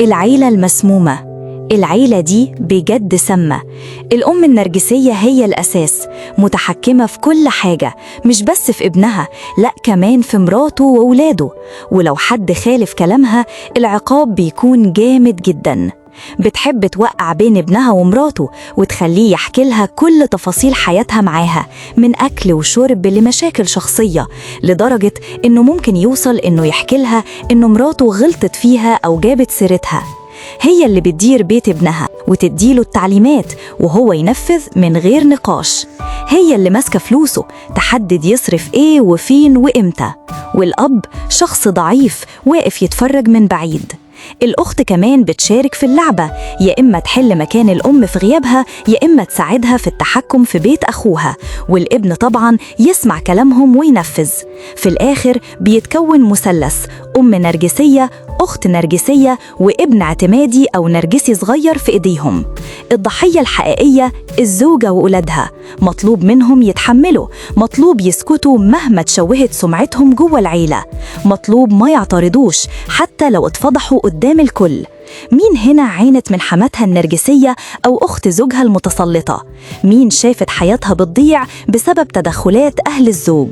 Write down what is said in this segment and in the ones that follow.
العيلة المسمومة. العيلة دي بجد سامة. الأم النرجسية هي الأساس، متحكمة في كل حاجة، مش بس في ابنها، لأ كمان في مراته وولاده. ولو حد خالف كلامها العقاب بيكون جامد جدا. بتحب توقع بين ابنها ومراته وتخليه يحكي لها كل تفاصيل حياتها معاها، من أكل وشرب لمشاكل شخصية، لدرجة إنه ممكن يوصل إنه يحكي لها إنه مراته غلطت فيها أو جابت سيرتها. هي اللي بتدير بيت ابنها وتديله التعليمات وهو ينفذ من غير نقاش. هي اللي ماسكة فلوسه، تحدد يصرف ايه وفين وامتى. والأب شخص ضعيف واقف يتفرج من بعيد. الأخت كمان بتشارك في اللعبة، يا إما تحل مكان الأم في غيابها، يا إما تساعدها في التحكم في بيت أخوها. والابن طبعا يسمع كلامهم وينفذ. في الآخر بيتكون مثلث: أم نرجسية، أخت نرجسية، وابن اعتمادي أو نرجسي صغير في إيديهم. الضحية الحقيقية الزوجة وأولادها، مطلوب منهم يتحملوا، مطلوب يسكتوا مهما تشوهت سمعتهم جوه العيلة، مطلوب ما يعترضوش حتى لو اتفضحوا قدام الكل. مين هنا عانت من حماتها النرجسية أو أخت زوجها المتسلطة؟ مين شافت حياتها بتضيع بسبب تدخلات أهل الزوج؟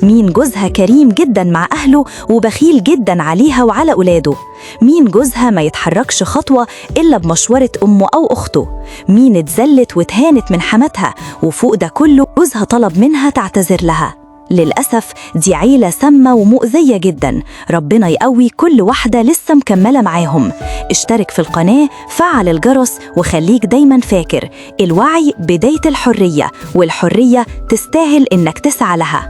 مين جوزها كريم جدا مع أهله وبخيل جدا عليها وعلى أولاده؟ مين جوزها ما يتحركش خطوة إلا بمشورة أمه أو أخته؟ مين اتذلت واتهانت من حماتها وفوق ده كله جوزها طلب منها تعتذر لها؟ للأسف دي عيلة سامة ومؤذية جدا. ربنا يقوي كل واحدة لسه مكملة معاهم. اشترك في القناة، فعل الجرس، وخليك دايما فاكر: الوعي بداية الحرية، والحرية تستاهل إنك تسعى لها.